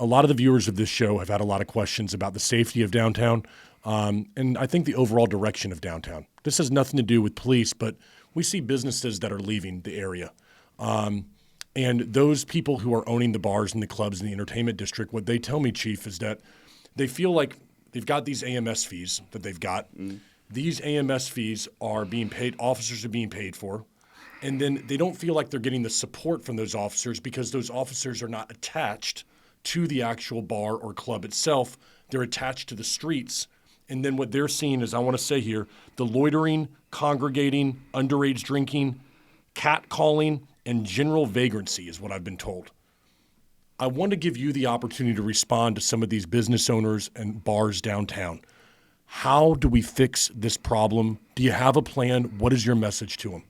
a lot of the viewers of this show have had a lot of questions about the safety of downtown, and I think the overall direction of downtown. This has nothing to do with police, but we see businesses that are leaving the area. And those people who are owning the bars and the clubs in the entertainment district, what they tell me, Chief, is that they feel like they've got these AMS fees that they've got. These AMS fees are being paid, officers are being paid for, and then they don't feel like they're getting the support from those officers because those officers are not attached to the actual bar or club itself. They're attached to the streets. And then what they're seeing is, I want to say here, the loitering, congregating, underage drinking, catcalling, and general vagrancy is what I've been told. I want to give you the opportunity to respond to some of these business owners and bars downtown. How do we fix this problem? Do you have a plan? What is your message to them?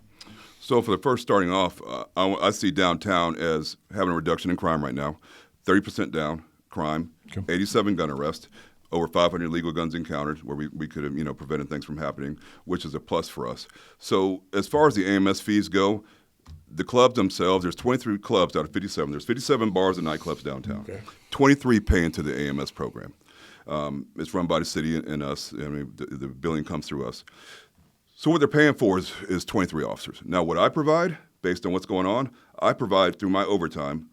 So for the first starting off, I see downtown as having a reduction in crime right now, 30% down crime, 87 gun arrests, over 500 illegal guns encountered where we could have prevented things from happening, which is a plus for us. So as far as the AMS fees go, the clubs themselves, there's 23 clubs out of 57. There's 57 bars and nightclubs downtown. 23 pay into the AMS program. It's run by the city and us. I mean, the billing comes through us. So what they're paying for is 23 officers. Now, what I provide, based on what's going on, I provide through my overtime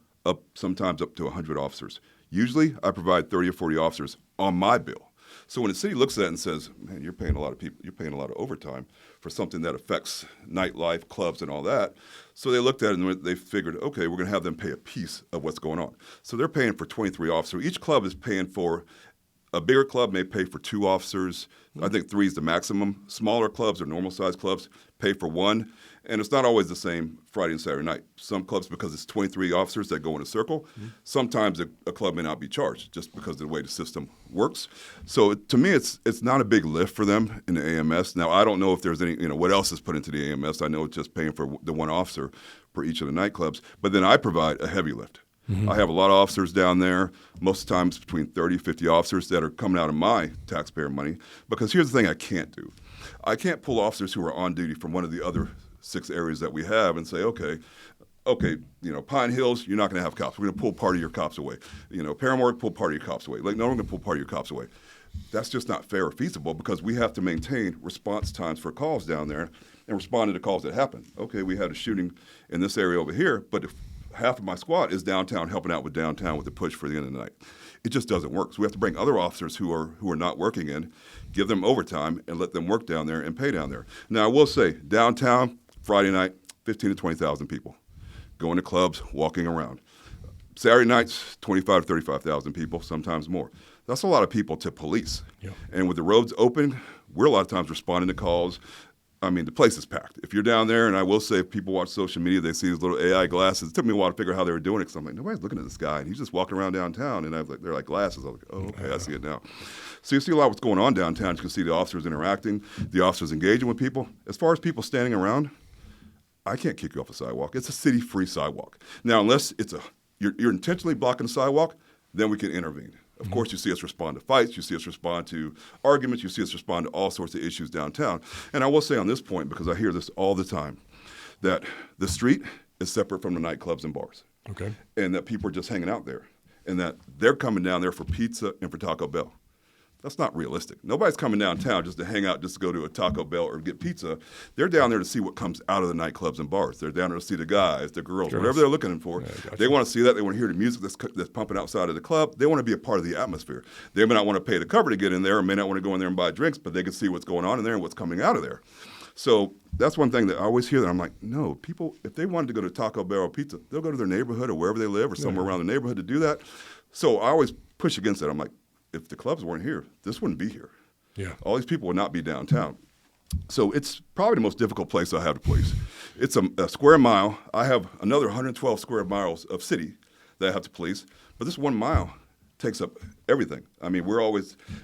sometimes up to 100 officers. Usually, I provide 30 or 40 officers on my bill. So when the city looks at it and says, man, you're paying a lot of people, you're paying a lot of overtime for something that affects nightlife, clubs, and all that. So they looked at it and they figured, okay, we're going to have them pay a piece of what's going on. So they're paying for 23 officers. Each club is paying for, a bigger club may pay for 2 officers. I think 3 is the maximum. Smaller clubs or normal-sized clubs pay for 1. And it's not always the same Friday and Saturday night. Some clubs, because it's 23 officers that go in a circle, sometimes a club may not be charged just because of the way the system works. So to me, it's not a big lift for them in the AMS. Now, I don't know if there's any, what else is put into the AMS. I know it's just paying for the 1 officer for each of the nightclubs. But then I provide a heavy lift. I have a lot of officers down there, most times between 30, 50 officers that are coming out of my taxpayer money. Because here's the thing I can't do. I can't pull officers who are on duty from one of the other 6 areas that we have and say, okay, Pine Hills, you're not going to have cops. We're going to pull part of your cops away. Paramore, pull part of your cops away. We're going to pull part of your cops away. That's just not fair or feasible because we have to maintain response times for calls down there and respond to the calls that happen. Okay, we had a shooting in this area over here, but if half of my squad is downtown helping out with downtown with the push for the end of the night. It just doesn't work. So we have to bring other officers who are not working in, give them overtime, and let them work down there and pay down there. Now, I will say, downtown, Friday night, 15 to 20,000 people going to clubs, walking around. Saturday nights, 25 to 35,000 people, sometimes more. That's a lot of people to police. And with the roads open, we're a lot of times responding to calls. I mean, the place is packed. If you're down there, and I will say if people watch social media, they see these little AI glasses. It took me a while to figure out how they were doing it because I'm like, nobody's looking at this guy. And he's just walking around downtown, and they're like glasses. I'm like, oh, okay, I see it now. So you see a lot of what's going on downtown. You can see the officers interacting, the officers engaging with people. As far as people standing around, I can't kick you off the sidewalk. It's a city-free sidewalk. Now, unless you're intentionally blocking the sidewalk, then we can intervene. Of course, you see us respond to fights. You see us respond to arguments. You see us respond to all sorts of issues downtown. And I will say on this point, because I hear this all the time, that the street is separate from the nightclubs and bars. Okay. And that people are just hanging out there. And that they're coming down there for pizza and for Taco Bell. That's not realistic. Nobody's coming downtown just to hang out, just to go to a Taco Bell or get pizza. They're down there to see what comes out of the nightclubs and bars. They're down there to see the guys, the girls, whatever they're looking for. Yeah, gotcha. They want to see that. They want to hear the music that's pumping outside of the club. They want to be a part of the atmosphere. They may not want to pay the cover to get in there or may not want to go in there and buy drinks, but they can see what's going on in there and what's coming out of there. So that's one thing that I always hear that I'm like, no, people, if they wanted to go to Taco Bell or pizza, they'll go to their neighborhood or wherever they live or somewhere around the neighborhood to do that. So I always push against that. I'm like, if the clubs weren't here, this wouldn't be here. Yeah. All these people would not be downtown. So it's probably the most difficult place I have to police. It's a square mile. I have another 112 square miles of city that I have to police, but this 1 mile takes up everything. I mean,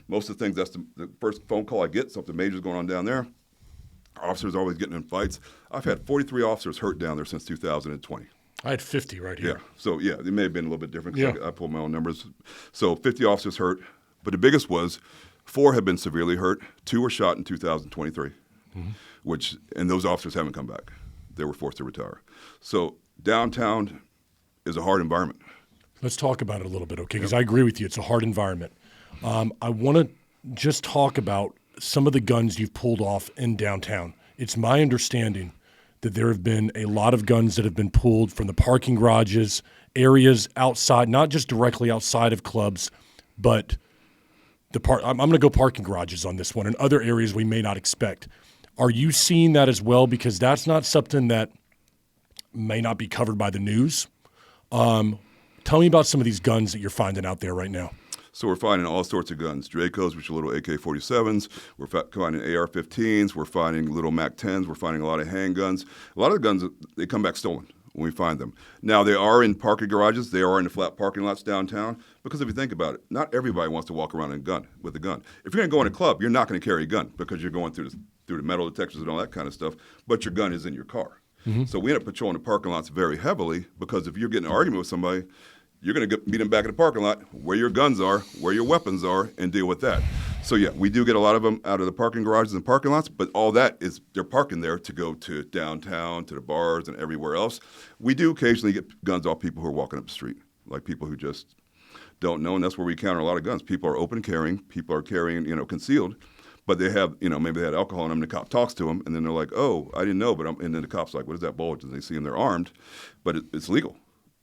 most of the things, that's the first phone call I get, something major's going on down there. Officers are always getting in fights. I've had 43 officers hurt down there since 2020. I had 50 right here. Yeah. So, yeah, it may have been a little bit different because I pulled my own numbers. So 50 officers hurt. But the biggest was 4 have been severely hurt. 2 were shot in 2023, and those officers haven't come back. They were forced to retire. So downtown is a hard environment. Let's talk about it a little bit, okay? Because I agree with you. It's a hard environment. I want to just talk about some of the guns you've pulled off in downtown. It's my understanding that there have been a lot of guns that have been pulled from the parking garages, areas outside, not just directly outside of clubs, but I'm going to go parking garages on this one and other areas we may not expect. Are you seeing that as well? Because that's not something that may not be covered by the news. Tell me about some of these guns that you're finding out there right now. So we're finding all sorts of guns, Dracos, which are little AK-47s. We're finding AR-15s. We're finding little MAC-10s. We're finding a lot of handguns. A lot of the guns, they come back stolen when we find them. Now, they are in parking garages. They are in the flat parking lots downtown. Because if you think about it, not everybody wants to walk around with a gun. If you're going to go in a club, you're not going to carry a gun because you're going through the metal detectors and all that kind of stuff, but your gun is in your car. Mm-hmm. So we end up patrolling the parking lots very heavily because if you're getting in an argument with somebody, you're going to meet them back in the parking lot where your guns are, where your weapons are, and deal with that. So, yeah, we do get a lot of them out of the parking garages and parking lots, but all that is they're parking there to go to downtown, to the bars, and everywhere else. We do occasionally get guns off people who are walking up the street, like people who just don't know, and that's where we counter a lot of guns. People are open carrying. People are carrying, concealed, but they have, maybe they had alcohol in them, and the cop talks to them, and then they're like, oh, I didn't know, and then the cop's like, what is that bulge? And they see them, they're armed, but it's legal.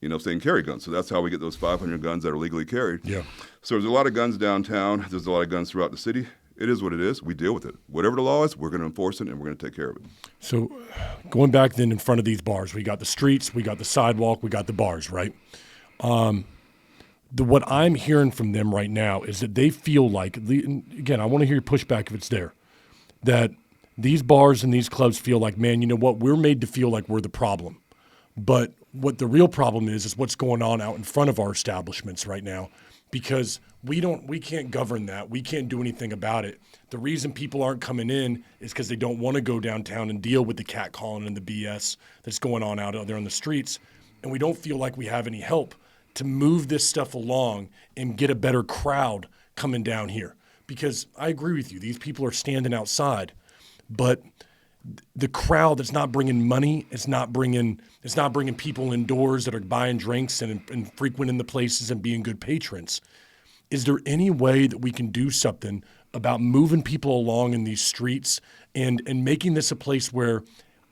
If they can carry guns. So that's how we get those 500 guns that are legally carried. Yeah. So there's a lot of guns downtown. There's a lot of guns throughout the city. It is what it is. We deal with it. Whatever the law is, we're going to enforce it, and we're going to take care of it. So going back then in front of these bars, we got the streets, we got the sidewalk, we got the bars, right? What I'm hearing from them right now is that they feel like, again, I want to hear your pushback if it's there, that these bars and these clubs feel like, man, you know what? We're made to feel like we're the problem. But what the real problem is what's going on out in front of our establishments right now, because we can't govern that. We can't do anything about it. The reason people aren't coming in is because they don't want to go downtown and deal with the catcalling and the BS that's going on out there on the streets. And we don't feel like we have any help to move this stuff along and get a better crowd coming down here. Because I agree with you. These people are standing outside, but the crowd that's not bringing money, it's not bringing people indoors that are buying drinks and frequenting the places and being good patrons. Is there any way that we can do something about moving people along in these streets and making this a place where,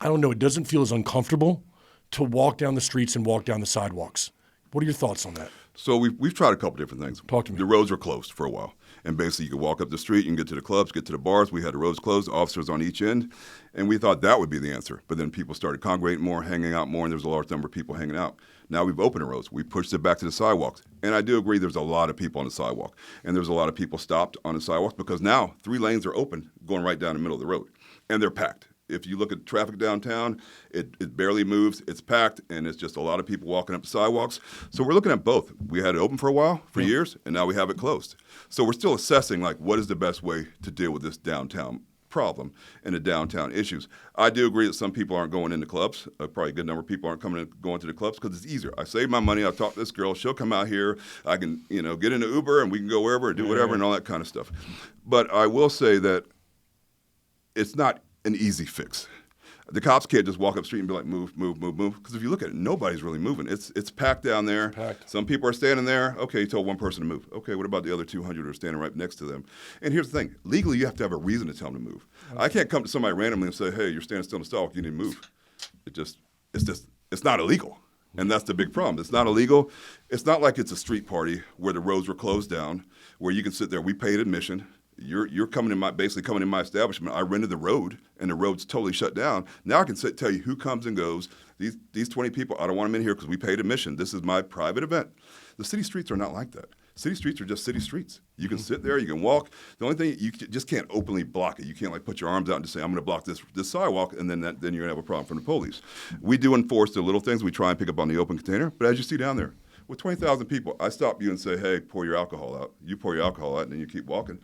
I don't know, it doesn't feel as uncomfortable to walk down the streets and walk down the sidewalks? What are your thoughts on that? So we've tried a couple different things. Talk to me. The roads were closed for a while. And basically, you could walk up the street, you can get to the clubs, get to the bars. We had the roads closed, officers on each end. And we thought that would be the answer. But then people started congregating more, hanging out more, and there was a large number of people hanging out. Now we've opened the roads. We pushed it back to the sidewalks. And I do agree there's a lot of people on the sidewalk. And there's a lot of people stopped on the sidewalks because now 3 lanes are open going right down the middle of the road. And they're packed. If you look at traffic downtown, it barely moves. It's packed, and it's just a lot of people walking up the sidewalks. So we're looking at both. We had it open for a while, for years, and now we have it closed. So we're still assessing, what is the best way to deal with this downtown problem and the downtown issues. I do agree that some people aren't going into clubs. Probably a good number of people aren't going to the clubs because it's easier. I save my money. I talk to this girl. She'll come out here. I can, get in an Uber, and we can go wherever and do whatever and all that kind of stuff. But I will say that it's not an easy fix. The cops can't just walk up the street and be like, move, move, move, move. Because if you look at it, nobody's really moving. It's packed down there. Packed. Some people are standing there. Okay, you told one person to move. Okay, what about the other 200 who are standing right next to them? And here's the thing. Legally, you have to have a reason to tell them to move. Okay. I can't come to somebody randomly and say, hey, you're standing still in the sidewalk. You need to move. It's not illegal. And that's the big problem. It's not illegal. It's not like it's a street party where the roads were closed down, where you can sit there. We paid admission. You're coming in my establishment. I rented the road, and the road's totally shut down. Now I can tell you who comes and goes. These 20 people, I don't want them in here because we paid admission. This is my private event. The city streets are not like that. City streets are just city streets. You can sit there, you can walk. The only thing, you just can't openly block it. You can't put your arms out and just say, I'm going to block this sidewalk, and then you're going to have a problem from the police. We do enforce the little things. We try and pick up on the open container, but as you see down there, with 20,000 people, I stop you and say, hey, pour your alcohol out. You pour your alcohol out, and then you keep walking.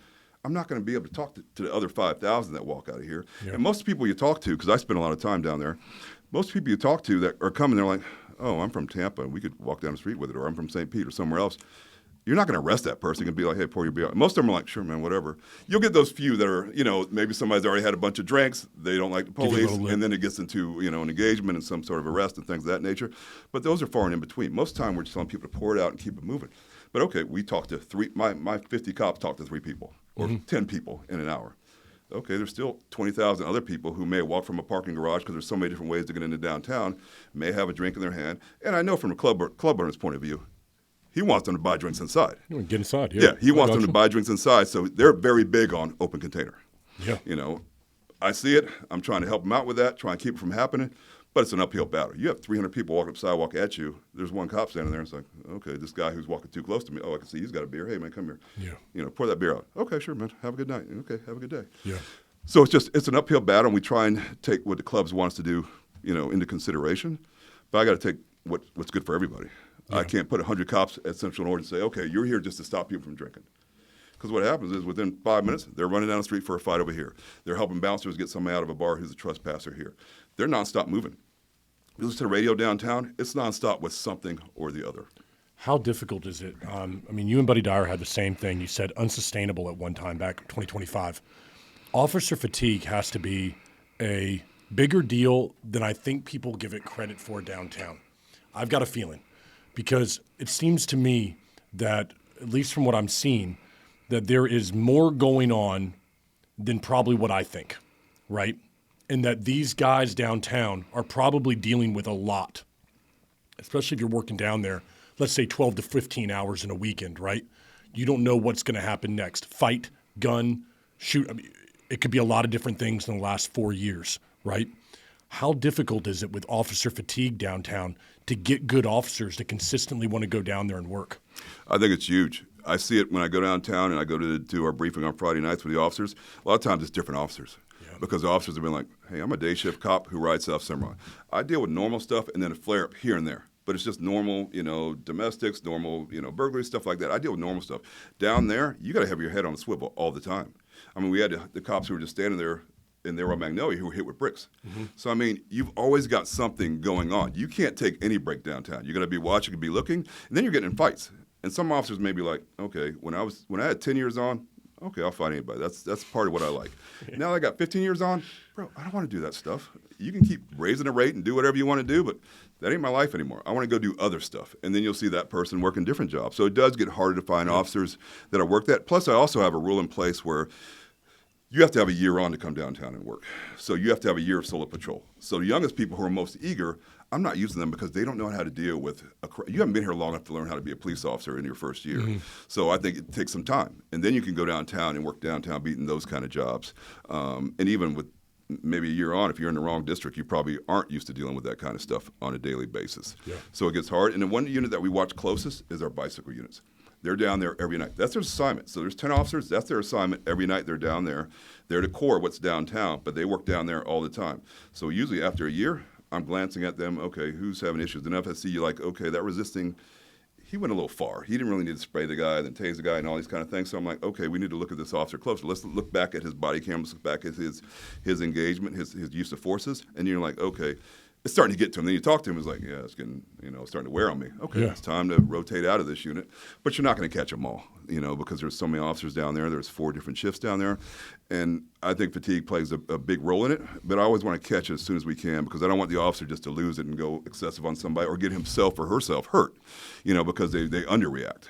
I'm not going to be able to talk to the other 5,000 that walk out of here. Yeah. And most people you talk to, because I spend a lot of time down there, most people you talk to that are coming, they're like, oh, I'm from Tampa, and we could walk down the street with it, or I'm from St. Pete or somewhere else. you're not going to arrest that person. You're going to be like, hey, pour your beer out. Most of them are like, sure, man, whatever. You'll get those few that are, maybe somebody's already had a bunch of drinks. They don't like the Give you a police. little lip. And then it gets into, an engagement and some sort of arrest and things of that nature. But those are far and in between. Most of the time, we're just telling people to pour it out and keep it moving. But okay, we talked to my 50 cops talked to 3 people or 10 people in an hour. Okay, there's still 20,000 other people who may walk from a parking garage because there's so many different ways to get into downtown, may have a drink in their hand. And I know from a club owner's point of view, he wants them to buy drinks inside. Get inside, yeah. Yeah, he wants them to buy drinks inside, so they're very big on open container. Yeah. I see it. I'm trying to help them out with that, trying to keep it from happening, but it's an uphill battle. You have 300 people walking up the sidewalk at you. There's one cop standing there. It's like, okay, this guy who's walking too close to me, I can see he's got a beer. Hey, man, come here. Yeah. Pour that beer out. Okay, sure, man. Have a good night. Okay, have a good day. Yeah. So it's an uphill battle, and we try and take what the clubs want us to do, into consideration. But I got to take what's good for everybody. I can't put 100 cops at Central and Orange and say, okay, you're here just to stop people from drinking. Because what happens is within 5 minutes, they're running down the street for a fight over here. They're helping bouncers get somebody out of a bar who's a trespasser here. They're nonstop moving. You listen to the radio downtown, it's nonstop with something or the other. How difficult is it? You and Buddy Dyer had the same thing. You said unsustainable at one time back in 2025. Officer fatigue has to be a bigger deal than I think people give it credit for downtown. I've got a feeling. Because it seems to me that, at least from what I'm seeing, that there is more going on than probably what I think, right? And that these guys downtown are probably dealing with a lot, especially if you're working down there, let's say 12 to 15 hours in a weekend, right? You don't know what's going to happen next. Fight, gun, shoot. It could be a lot of different things in the last 4 years, right? How difficult is it with officer fatigue downtown to get good officers to consistently want to go down there and work? I think it's huge. I see it when I go downtown and I go to do our briefing on Friday nights with the officers. A lot of times it's different officers because the officers have been like, hey, I'm a day shift cop who rides South Cimarron. I deal with normal stuff and then a flare up here and there. But it's just normal, domestics, normal, burglary, stuff like that. I deal with normal stuff. Down there, you got to have your head on a swivel all the time. We had the cops who were just standing there and they were on Magnolia who were hit with bricks. Mm-hmm. So, you've always got something going on. You can't take any break downtown. You got to be watching, be looking, and then you're getting in fights. And some officers may be like, okay, when I had 10 years on, okay, I'll fight anybody. That's part of what I like. Now I got 15 years on, bro, I don't want to do that stuff. You can keep raising the rate and do whatever you want to do, but that ain't my life anymore. I want to go do other stuff. And then you'll see that person working different jobs. So it does get harder to find officers that I work that. Plus, I also have a rule in place where you have to have a year on to come downtown and work. So you have to have a year of solo patrol. So the youngest people who are most eager, I'm not using them because they don't know how to deal with you haven't been here long enough to learn how to be a police officer in your first year. Mm-hmm. So I think it takes some time. And then you can go downtown and work downtown beating those kind of jobs. And even with maybe a year on, if you're in the wrong district, you probably aren't used to dealing with that kind of stuff on a daily basis. Yeah. So it gets hard. And the one unit that we watch closest is our bicycle units. They're down there every night. That's their assignment. So there's 10 officers. That's their assignment. Every night they're down there. They're the core of what's downtown, but they work down there all the time. So usually after a year, I'm glancing at them. Okay, who's having issues? Enough I see you like, okay, that resisting, he went a little far. He didn't really need to spray the guy, then tase the guy, and all these kind of things. So I'm like, okay, we need to look at this officer closer. Let's look back at his body cam. Let's look back at his engagement, his use of forces. And you're like, okay, it's starting to get to him. Then you talk to him, it's like, yeah, it's getting, starting to wear on me. Okay, It's time to rotate out of this unit. But you're not going to catch them all, because there's so many officers down there. There's 4 different shifts down there. And I think fatigue plays a big role in it. But I always want to catch it as soon as we can because I don't want the officer just to lose it and go excessive on somebody or get himself or herself hurt, because they underreact.